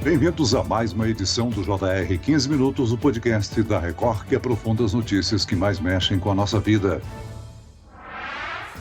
Bem-vindos a mais uma edição do JR 15 Minutos, o podcast da Record que aprofunda as notícias que mais mexem com a nossa vida.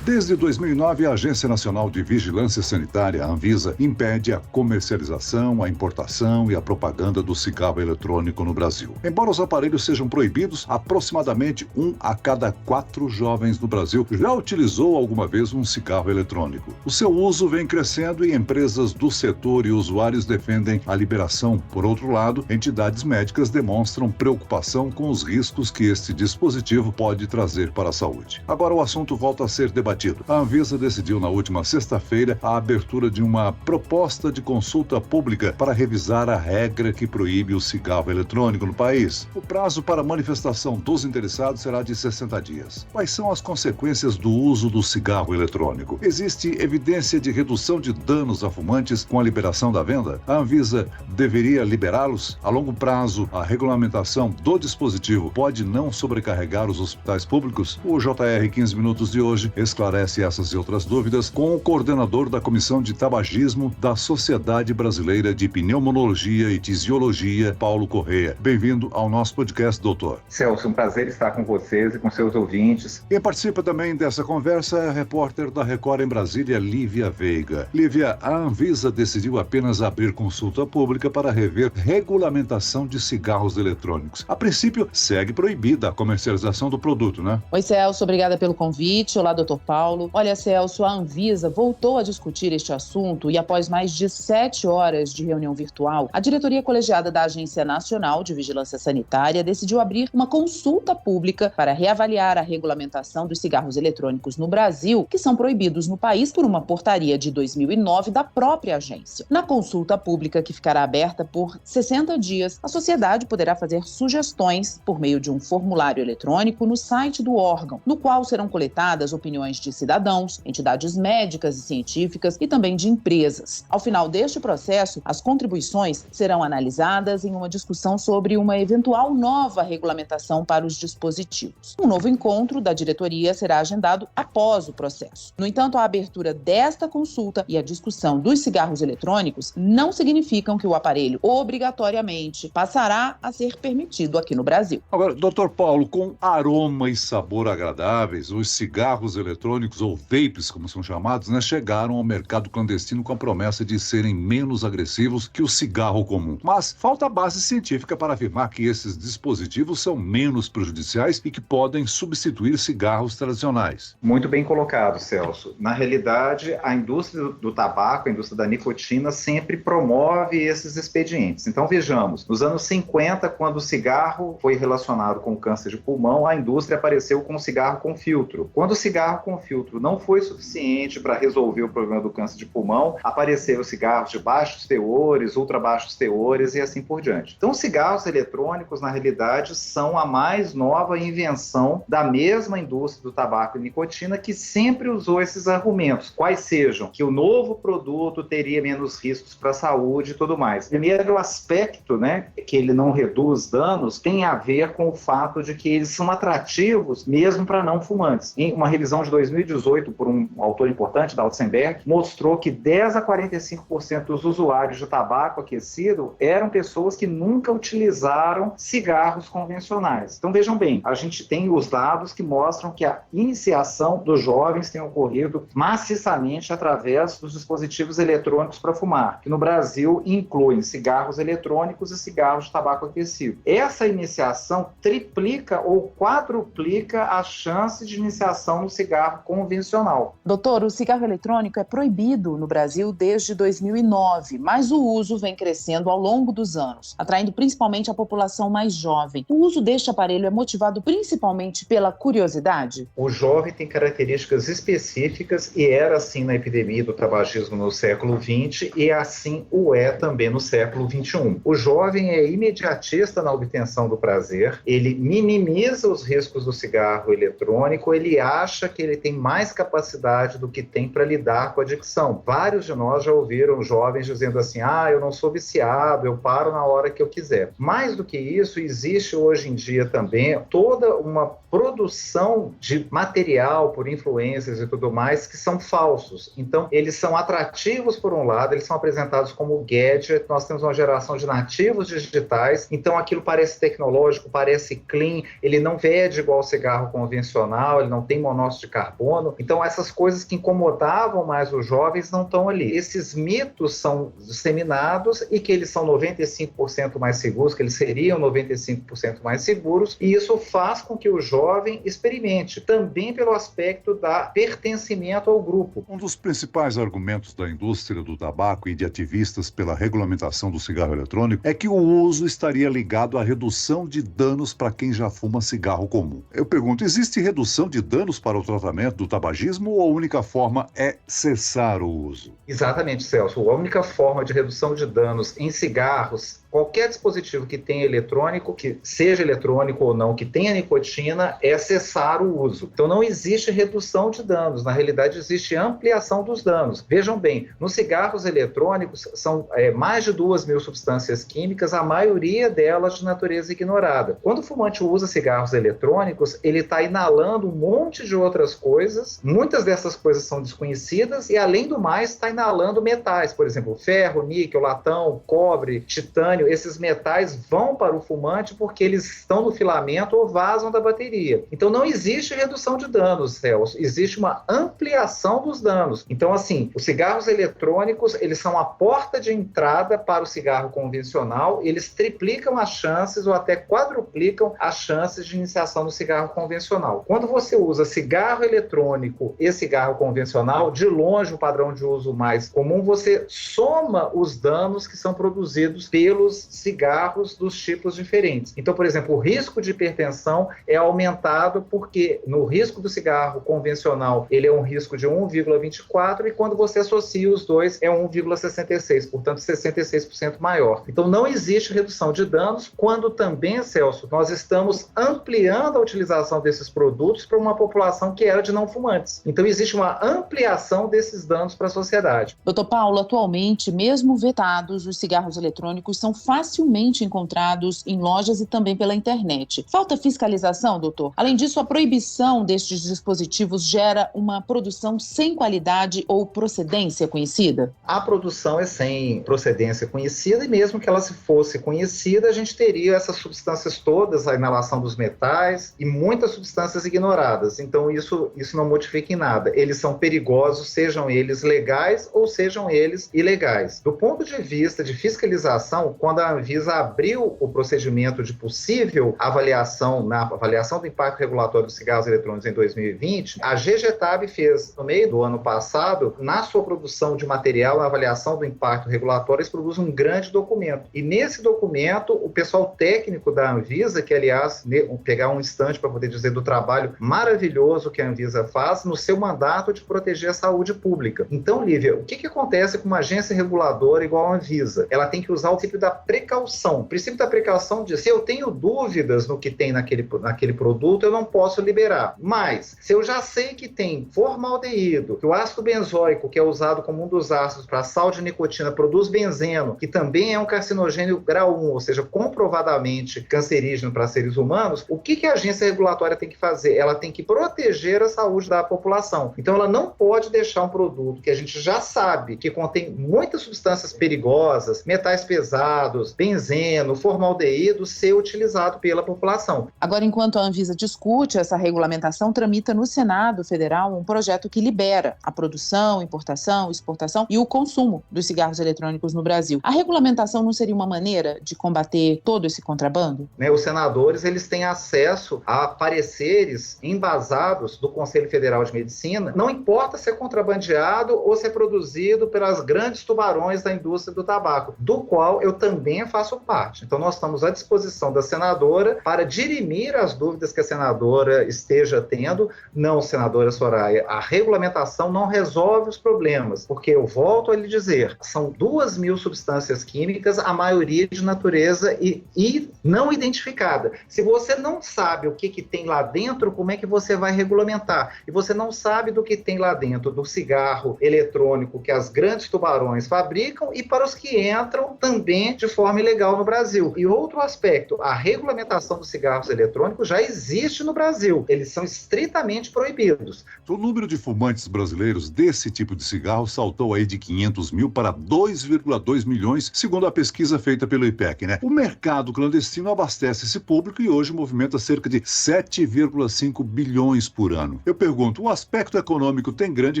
Desde 2009, a Agência Nacional de Vigilância Sanitária, a Anvisa, impede a comercialização, a importação e a propaganda do cigarro eletrônico no Brasil. Embora os aparelhos sejam proibidos, aproximadamente 1 a cada 4 jovens no Brasil já utilizou alguma vez um cigarro eletrônico. O seu uso vem crescendo e empresas do setor e usuários defendem a liberação. Por outro lado, entidades médicas demonstram preocupação com os riscos que este dispositivo pode trazer para a saúde. Agora o assunto volta a ser debatido. A Anvisa decidiu na última sexta-feira a abertura de uma proposta de consulta pública para revisar a regra que proíbe o cigarro eletrônico no país. O prazo para manifestação dos interessados será de 60 dias. Quais são as consequências do uso do cigarro eletrônico? Existe evidência de redução de danos a fumantes com a liberação da venda? A Anvisa deveria liberá-los? A longo prazo, a regulamentação do dispositivo pode não sobrecarregar os hospitais públicos? O JR 15 Minutos de hoje esclarece essas e outras dúvidas com o coordenador da Comissão de Tabagismo da Sociedade Brasileira de Pneumologia e Tisiologia, Paulo Correia. Bem-vindo ao nosso podcast, doutor. Celso, um prazer estar com vocês e com seus ouvintes. Quem participa também dessa conversa é a repórter da Record em Brasília, Lívia Veiga. Lívia, a Anvisa decidiu apenas abrir consulta pública para rever regulamentação de cigarros eletrônicos. A princípio, segue proibida a comercialização do produto, né? Oi, Celso, obrigada pelo convite. Olá, doutor Paulo. Olha, Celso, a Anvisa voltou a discutir este assunto e após mais de 7 horas de reunião virtual, a diretoria colegiada da Agência Nacional de Vigilância Sanitária decidiu abrir uma consulta pública para reavaliar a regulamentação dos cigarros eletrônicos no Brasil, que são proibidos no país por uma portaria de 2009 da própria agência. Na consulta pública, que ficará aberta por 60 dias, a sociedade poderá fazer sugestões por meio de um formulário eletrônico no site do órgão, no qual serão coletadas opiniões de cidadãos, entidades médicas e científicas e também de empresas. Ao final deste processo, as contribuições serão analisadas em uma discussão sobre uma eventual nova regulamentação para os dispositivos. Um novo encontro da diretoria será agendado após o processo. No entanto, a abertura desta consulta e a discussão dos cigarros eletrônicos não significam que o aparelho obrigatoriamente passará a ser permitido aqui no Brasil. Agora, doutor Paulo, com aroma e sabor agradáveis, os cigarros eletrônicos ou vapes, como são chamados, chegaram ao mercado clandestino com a promessa de serem menos agressivos que o cigarro comum. Mas falta base científica para afirmar que esses dispositivos são menos prejudiciais e que podem substituir cigarros tradicionais. Muito bem colocado, Celso. Na realidade, a indústria do tabaco, a indústria da nicotina, sempre promove esses expedientes. Então, vejamos, nos anos 50, quando o cigarro foi relacionado com o câncer de pulmão, a indústria apareceu com o cigarro com filtro. Quando o cigarro com filtro não foi suficiente para resolver o problema do câncer de pulmão, apareceram cigarros de baixos teores, ultra baixos teores e assim por diante. Então, os cigarros eletrônicos, na realidade, são a mais nova invenção da mesma indústria do tabaco e nicotina que sempre usou esses argumentos, quais sejam que o novo produto teria menos riscos para a saúde e tudo mais. Primeiro aspecto, que ele não reduz danos, tem a ver com o fato de que eles são atrativos mesmo para não fumantes. Em uma revisão de 2018, por um autor importante, da Altenberg, mostrou que 10 a 45% dos usuários de tabaco aquecido eram pessoas que nunca utilizaram cigarros convencionais. Então, vejam bem, a gente tem os dados que mostram que a iniciação dos jovens tem ocorrido maciçamente através dos dispositivos eletrônicos para fumar, que no Brasil incluem cigarros eletrônicos e cigarros de tabaco aquecido. Essa iniciação triplica ou quadruplica a chance de iniciação no cigarro convencional. Doutor, o cigarro eletrônico é proibido no Brasil desde 2009, mas o uso vem crescendo ao longo dos anos, atraindo principalmente a população mais jovem. O uso deste aparelho é motivado principalmente pela curiosidade? O jovem tem características específicas e era assim na epidemia do tabagismo no século XX e assim o é também no século XXI. O jovem é imediatista na obtenção do prazer, ele minimiza os riscos do cigarro eletrônico, ele acha que ele tem mais capacidade do que tem para lidar com a adicção. Vários de nós já ouviram jovens dizendo assim, eu não sou viciado, eu paro na hora que eu quiser. Mais do que isso, existe hoje em dia também toda uma produção de material por influências e tudo mais que são falsos. Então, eles são atrativos por um lado, eles são apresentados como gadget, nós temos uma geração de nativos digitais, então aquilo parece tecnológico, parece clean, ele não fede igual o cigarro convencional, ele não tem monóxido de carbono, então essas coisas que incomodavam mais os jovens não estão ali. Esses mitos são disseminados e que eles são 95% mais seguros, que eles seriam 95% mais seguros, e isso faz com que o jovem experimente, também pelo aspecto da pertencimento ao grupo. Um dos principais argumentos da indústria do tabaco e de ativistas pela regulamentação do cigarro eletrônico é que o uso estaria ligado à redução de danos para quem já fuma cigarro comum. Eu pergunto, existe redução de danos para o tratamento do tabagismo ou a única forma é cessar o uso? Exatamente, Celso. A única forma de redução de danos em cigarros, qualquer dispositivo que tenha eletrônico, que seja eletrônico ou não, que tenha nicotina, é cessar o uso. Então não existe redução de danos, na realidade existe ampliação dos danos. Vejam bem, nos cigarros eletrônicos são mais de 2.000 substâncias químicas, a maioria delas de natureza ignorada. Quando o fumante usa cigarros eletrônicos, ele está inalando um monte de outras coisas, muitas dessas coisas são desconhecidas e além do mais está inalando metais, por exemplo, ferro, níquel, latão, cobre, titânio. Esses metais vão para o fumante porque eles estão no filamento ou vazam da bateria. Então não existe redução de danos, Celso, existe uma ampliação dos danos. Então assim, os cigarros eletrônicos, eles são a porta de entrada para o cigarro convencional, eles triplicam as chances ou até quadruplicam as chances de iniciação no cigarro convencional. Quando você usa cigarro eletrônico e cigarro convencional, de longe o padrão de uso mais comum, você soma os danos que são produzidos pelos cigarros dos tipos diferentes. Então, por exemplo, o risco de hipertensão é aumentado porque no risco do cigarro convencional ele é um risco de 1,24 e quando você associa os dois é 1,66, portanto 66% maior. Então não existe redução de danos quando também, Celso, nós estamos ampliando a utilização desses produtos para uma população que era de não fumantes. Então existe uma ampliação desses danos para a sociedade. Doutor Paulo, atualmente, mesmo vetados, os cigarros eletrônicos são facilmente encontrados em lojas e também pela internet. Falta fiscalização, doutor? Além disso, a proibição destes dispositivos gera uma produção sem qualidade ou procedência conhecida? A produção é sem procedência conhecida e mesmo que ela se fosse conhecida, a gente teria essas substâncias todas, a inalação dos metais e muitas substâncias ignoradas. Então isso não modifica em nada. Eles são perigosos, sejam eles legais ou sejam eles ilegais. Do ponto de vista de fiscalização, quando a Anvisa abriu o procedimento de possível avaliação, na avaliação do impacto regulatório dos cigarros eletrônicos em 2020, a GGTAB fez, no meio do ano passado, na sua produção de material, na avaliação do impacto regulatório, eles produzem um grande documento. E nesse documento, o pessoal técnico da Anvisa, que aliás, pegar um instante para poder dizer do trabalho maravilhoso que a Anvisa faz no seu mandato de proteger a saúde pública. Então, Lívia, o que acontece com uma agência reguladora igual a Anvisa? Ela tem que usar o princípio da precaução. O princípio da precaução diz, se eu tenho dúvidas no que tem naquele produto, eu não posso liberar. Mas, se eu já sei que tem formaldeído, que o ácido benzoico, que é usado como um dos ácidos para sal de nicotina, produz benzeno, que também é um carcinogênio grau 1, ou seja, comprovadamente cancerígeno para seres humanos, o que a agência regulatória tem que fazer? Ela tem que proteger a saúde da população. Então, ela não pode deixar um produto que a gente já sabe que contém muitas substâncias perigosas, metais pesados, benzeno, formaldeído, ser utilizado pela população. Agora, enquanto a Anvisa discute essa regulamentação, tramita no Senado Federal um projeto que libera a produção, importação, exportação e o consumo dos cigarros eletrônicos no Brasil. A regulamentação não seria uma maneira de combater todo esse contrabando? Os senadores, eles têm acesso a pareceres embasados do Conselho Federal de Medicina, não importa se é contrabandeado ou se é produzido pelas grandes tubarões da indústria do tabaco, do qual eu também também faço parte. Então, nós estamos à disposição da senadora para dirimir as dúvidas que a senadora esteja tendo. Não, senadora Soraya, a regulamentação não resolve os problemas, porque eu volto a lhe dizer, são 2.000 substâncias químicas, a maioria de natureza e não identificada. Se você não sabe o que tem lá dentro, como é que você vai regulamentar? E você não sabe do que tem lá dentro do cigarro eletrônico que as grandes tubarões fabricam e para os que entram também de forma ilegal no Brasil. E outro aspecto, a regulamentação dos cigarros eletrônicos já existe no Brasil. Eles são estritamente proibidos. O número de fumantes brasileiros desse tipo de cigarro saltou aí de 500 mil para 2,2 milhões, segundo a pesquisa feita pelo IPEC, né? O mercado clandestino abastece esse público e hoje movimenta cerca de 7,5 bilhões por ano. Eu pergunto, o aspecto econômico tem grande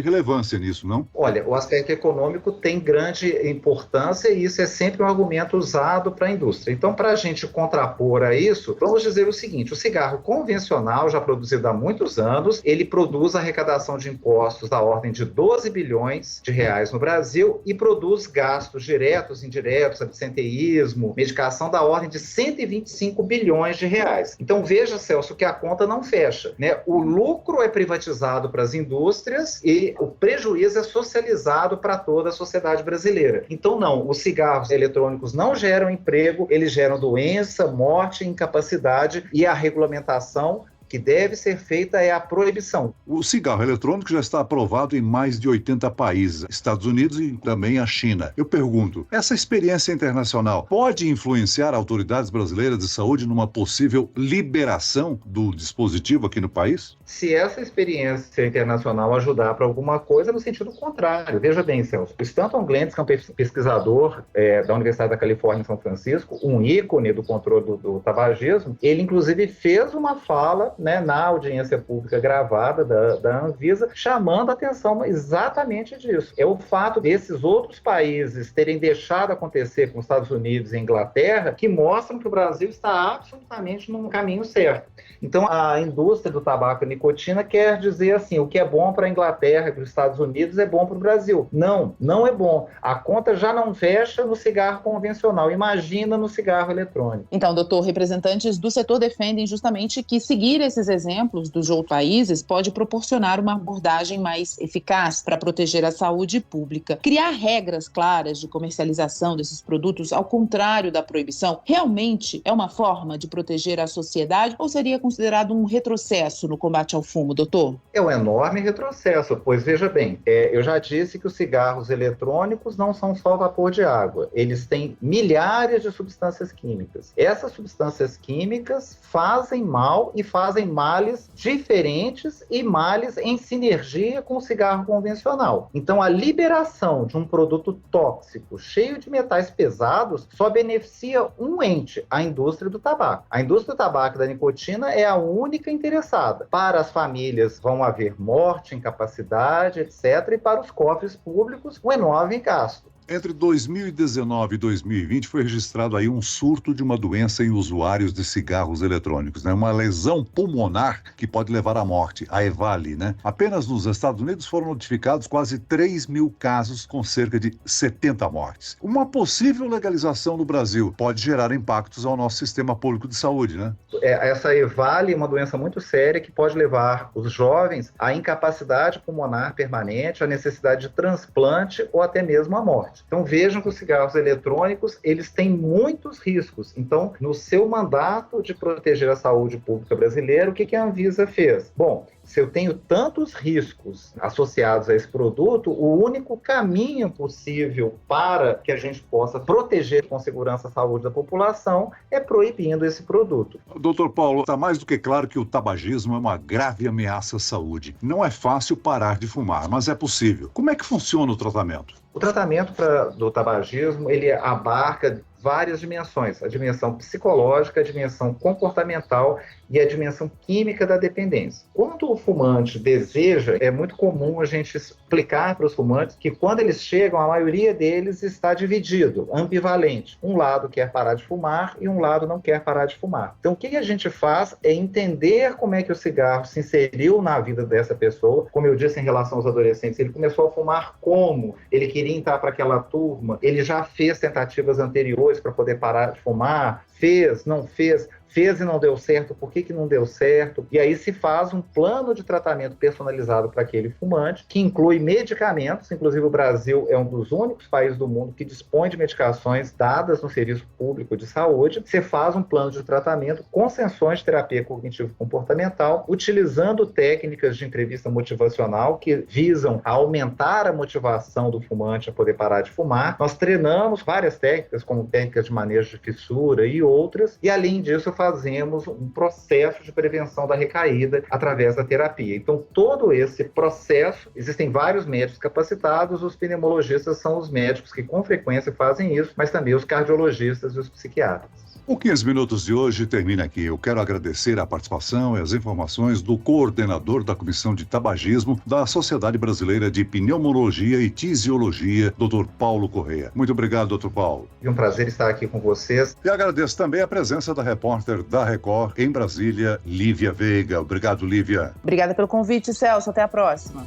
relevância nisso, não? Olha, o aspecto econômico tem grande importância e isso é sempre um argumento usado para a indústria. Então, para a gente contrapor a isso, vamos dizer o seguinte, o cigarro convencional, já produzido há muitos anos, ele produz arrecadação de impostos da ordem de 12 bilhões de reais no Brasil e produz gastos diretos, indiretos, absenteísmo, medicação da ordem de 125 bilhões de reais. Então, veja, Celso, que a conta não fecha, né? O lucro é privatizado para as indústrias e o prejuízo é socializado para toda a sociedade brasileira. Então, não, os cigarros eletrônicos não geram emprego, eles geram doença, morte, incapacidade e a regulamentação que deve ser feita é a proibição. O cigarro eletrônico já está aprovado em mais de 80 países, Estados Unidos e também a China. Eu pergunto, essa experiência internacional pode influenciar autoridades brasileiras de saúde numa possível liberação do dispositivo aqui no país? Se essa experiência internacional ajudar para alguma coisa, no sentido contrário. Veja bem, Celso, o Stanton Glantz, que é um pesquisador da Universidade da Califórnia em São Francisco, um ícone do controle do tabagismo, ele inclusive fez uma fala, né, na audiência pública gravada da Anvisa, chamando a atenção exatamente disso. É o fato desses outros países terem deixado acontecer com os Estados Unidos e Inglaterra que mostram que o Brasil está absolutamente no caminho certo. Então, a indústria do tabaco e nicotina quer dizer assim, o que é bom para a Inglaterra e para os Estados Unidos é bom para o Brasil. Não, não é bom. A conta já não fecha no cigarro convencional. Imagina no cigarro eletrônico. Então, doutor, representantes do setor defendem justamente que seguir esses exemplos dos outros países pode proporcionar uma abordagem mais eficaz para proteger a saúde pública. Criar regras claras de comercialização desses produtos, ao contrário da proibição, realmente é uma forma de proteger a sociedade ou seria considerado um retrocesso no combate ao fumo, doutor? É um enorme retrocesso, pois veja bem, eu já disse que os cigarros eletrônicos não são só vapor de água, eles têm milhares de substâncias químicas. Essas substâncias químicas fazem mal e fazem males diferentes e males em sinergia com o cigarro convencional. Então, a liberação de um produto tóxico cheio de metais pesados só beneficia um ente, a indústria do tabaco. A indústria do tabaco e da nicotina é a única interessada. Para as famílias vão haver morte, incapacidade, etc. E para os cofres públicos, um enorme gasto. Entre 2019 e 2020 foi registrado aí um surto de uma doença em usuários de cigarros eletrônicos, né? Uma lesão pulmonar que pode levar à morte, a EVALI, né? Apenas nos Estados Unidos foram notificados quase 3.000 casos com cerca de 70 mortes. Uma possível legalização no Brasil pode gerar impactos ao nosso sistema público de saúde, né? Essa EVALI é uma doença muito séria que pode levar os jovens à incapacidade pulmonar permanente, à necessidade de transplante ou até mesmo à morte. Então vejam que os cigarros eletrônicos, eles têm muitos riscos. Então, no seu mandato de proteger a saúde pública brasileira, o que a Anvisa fez? Bom, se eu tenho tantos riscos associados a esse produto, o único caminho possível para que a gente possa proteger com segurança a saúde da população é proibindo esse produto. Doutor Paulo, está mais do que claro que o tabagismo é uma grave ameaça à saúde. Não é fácil parar de fumar, mas é possível. Como é que funciona o tratamento? O tratamento do tabagismo, ele abarca várias dimensões, a dimensão psicológica, a dimensão comportamental e a dimensão química da dependência. Quando o fumante deseja, é muito comum a gente explicar para os fumantes que quando eles chegam, a maioria deles está dividido, ambivalente. Um lado quer parar de fumar e um lado não quer parar de fumar. Então o que a gente faz é entender como é que o cigarro se inseriu na vida dessa pessoa. Como eu disse em relação aos adolescentes, ele começou a fumar como? Ele queria entrar para aquela turma, ele já fez tentativas anteriores depois para poder parar de fumar, fez, não fez, fez e não deu certo, por que não deu certo? E aí se faz um plano de tratamento personalizado para aquele fumante, que inclui medicamentos, inclusive o Brasil é um dos únicos países do mundo que dispõe de medicações dadas no serviço público de saúde. Você faz um plano de tratamento com sessões de terapia cognitivo-comportamental, utilizando técnicas de entrevista motivacional que visam aumentar a motivação do fumante a poder parar de fumar. Nós treinamos várias técnicas, como técnicas de manejo de fissura e outras, e além disso fazemos um processo de prevenção da recaída através da terapia. Então, todo esse processo, existem vários médicos capacitados, os pneumologistas são os médicos que com frequência fazem isso, mas também os cardiologistas e os psiquiatras. O 15 Minutos de hoje termina aqui. Eu quero agradecer a participação e as informações do coordenador da Comissão de Tabagismo da Sociedade Brasileira de Pneumologia e Tisiologia, Dr. Paulo Correia. Muito obrigado, Dr. Paulo. É um prazer estar aqui com vocês. E agradeço também a presença da repórter da Record em Brasília, Lívia Veiga. Obrigado, Lívia. Obrigada pelo convite, Celso. Até a próxima.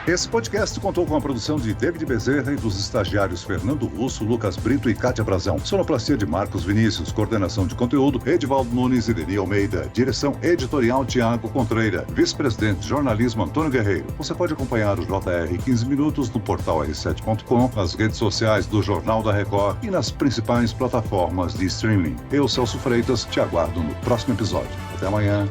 Esse podcast contou com a produção de David Bezerra e dos estagiários Fernando Russo, Lucas Brito e Kátia Brazão. Sonoplastia de Marcos Vinícius, coordenação de conteúdo, Edivaldo Nunes e Deni Almeida. Direção editorial, Tiago Contreira. Vice-presidente de jornalismo, Antônio Guerreiro. Você pode acompanhar o JR 15 Minutos no portal r7.com, nas redes sociais do Jornal da Record e nas principais plataformas de streaming. Eu, Celso Freitas, te aguardo no próximo episódio. Até amanhã.